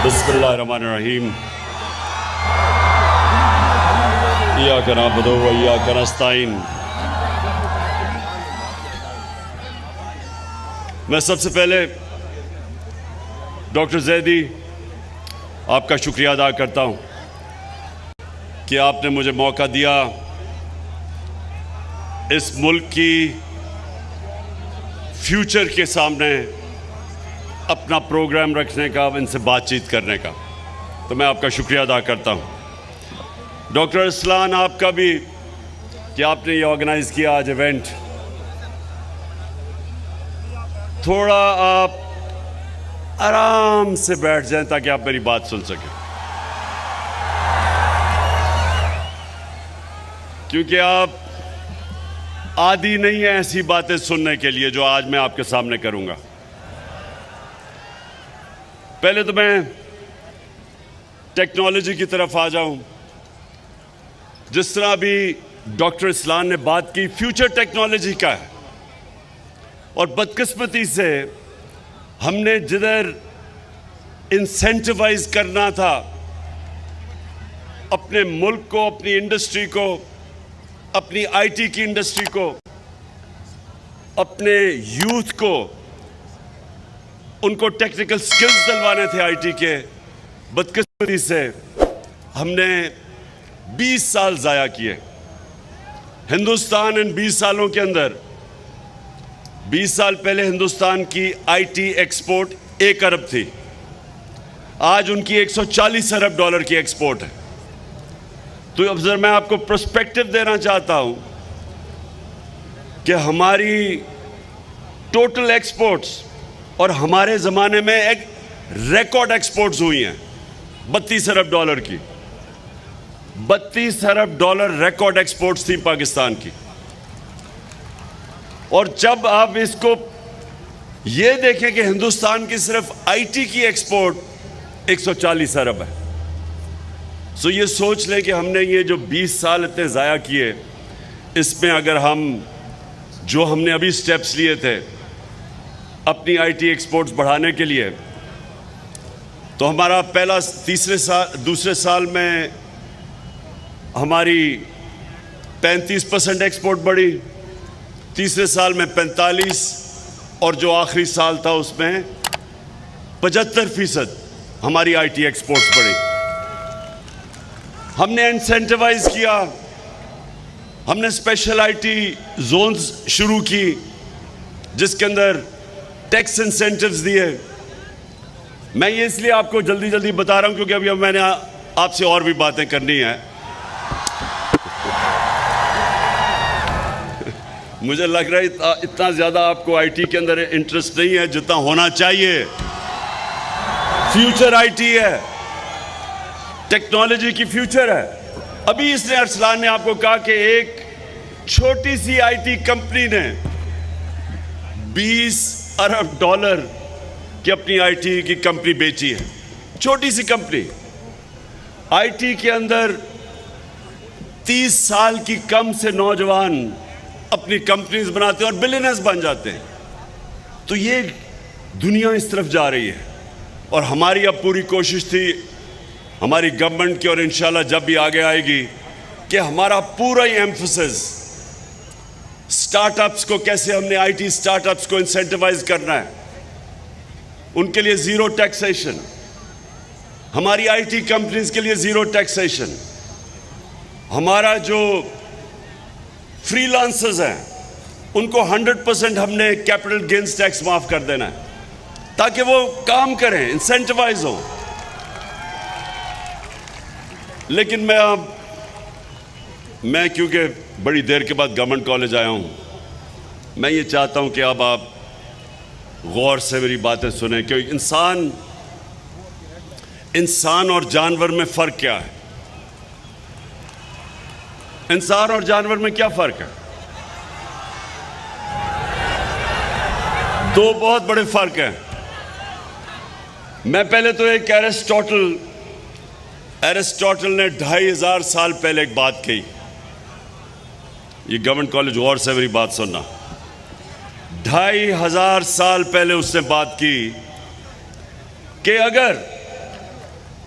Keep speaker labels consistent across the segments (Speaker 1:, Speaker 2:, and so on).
Speaker 1: बिस्मिल्लाहिर्रहमानिर्रहीम। इय्याका नअबुदु व इय्याका नस्तईन। मैं सबसे पहले डॉक्टर ज़ैदी आपका शुक्रिया अदा करता हूँ कि आपने मुझे मौका दिया इस मुल्क की फ्यूचर के सामने अपना प्रोग्राम रखने का, इनसे बातचीत करने का, तो मैं आपका शुक्रिया अदा करता हूँ। डॉक्टर अरसलान, आपका भी कि आपने ये ऑर्गेनाइज़ किया आज इवेंट। थोड़ा आप आराम से बैठ जाएं ताकि आप मेरी बात सुन सकें, क्योंकि आप आदी नहीं है ऐसी बातें सुनने के लिए जो आज मैं आपके सामने करूँगा। पहले तो मैं टेक्नोलॉजी की तरफ आ जाऊं। जिस तरह अभी डॉक्टर अरसलान ने बात की, फ्यूचर टेक्नोलॉजी का है, और बदकिस्मती से हमने जिधर इंसेंटिवाइज करना था अपने मुल्क को, अपनी इंडस्ट्री को, अपनी आईटी की इंडस्ट्री को, अपने यूथ को, उनको टेक्निकल स्किल्स दिलवाने थे आईटी के, बदकिस्मती से हमने 20 साल ज़ाया किए। हिंदुस्तान इन 20 सालों के अंदर, 20 साल पहले हिंदुस्तान की आईटी एक्सपोर्ट 1 अरब थी, आज उनकी 140 अरब डॉलर की एक्सपोर्ट है। तो अब जरा मैं आपको पर्सपेक्टिव देना चाहता हूं कि हमारी टोटल एक्सपोर्ट्स और हमारे ज़माने में एक रिकॉर्ड एक्सपोर्ट्स हुई हैं 32 अरब डॉलर की। 32 अरब डॉलर रिकॉर्ड एक्सपोर्ट्स थी पाकिस्तान की। और जब आप इसको ये देखें कि हिंदुस्तान की सिर्फ आईटी की एक्सपोर्ट 140 अरब है, सो ये सोच लें कि हमने ये जो 20 साल इतने ज़ाया किए, इसमें अगर हमने अभी स्टेप्स लिए थे अपनी आईटी एक्सपोर्ट्स बढ़ाने के लिए, तो हमारा दूसरे साल में हमारी 35% एक्सपोर्ट बढ़ी, तीसरे साल में 45, और जो आखिरी साल था उसमें 75% हमारी आईटी एक्सपोर्ट्स बढ़ी। हमने इंसेंटिवाइज किया, हमने स्पेशल आईटी जोन्स शुरू की जिसके अंदर टैक्स इंसेंटिव्स दिए। मैं ये इसलिए आपको जल्दी जल्दी बता रहा हूं क्योंकि अभी मैंने आपसे और भी बातें करनी है। मुझे लग रहा है इतना ज़्यादा आपको आईटी के अंदर इंटरेस्ट नहीं है जितना होना चाहिए। फ्यूचर आईटी है, टेक्नोलॉजी की फ्यूचर है। अभी इसने अरसलान ने आपको कहा कि एक छोटी सी आईटी कंपनी ने 20 अरब डॉलर की अपनी आईटी की कंपनी बेची है। छोटी सी कंपनी। आईटी के अंदर 30 साल की कम से नौजवान अपनी कंपनीज बनाते हैं और बिलियनर्स बन जाते हैं। तो ये दुनिया इस तरफ जा रही है, और हमारी अब पूरी कोशिश थी हमारी गवर्नमेंट की, और इंशाल्लाह जब भी आगे आएगी, कि हमारा पूरा ही एम्फेसिस स्टार्टअप्स को, कैसे हमने आईटी स्टार्टअप्स को इंसेंटिवाइज करना है, उनके लिए ज़ीरो टैक्सेशन, हमारी आईटी कंपनीज के लिए ज़ीरो टैक्सेशन, हमारा जो फ्रीलांसर्स हैं उनको 100% हमने कैपिटल गेन्स टैक्स माफ़ कर देना है ताकि वो काम करें, इंसेंटिवाइज हो। लेकिन मैं क्योंकि बड़ी देर के बाद गवर्नमेंट कॉलेज आया हूँ, मैं ये चाहता हूँ कि अब आप गौर से मेरी बातें सुनें, क्योंकि इंसान और जानवर में फ़र्क क्या है। इंसान और जानवर में क्या फ़र्क है? दो बहुत बड़े फ़र्क हैं। मैं पहले तो एक एरिस्टोटल ने 2500 साल पहले एक बात कही। ये गवर्नमेंट कॉलेज गौर से मेरी बात सुनना। 2500 साल पहले उसने बात की कि अगर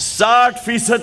Speaker 1: 60%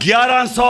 Speaker 1: 1100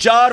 Speaker 1: 4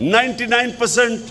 Speaker 1: 99%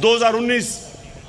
Speaker 1: 2019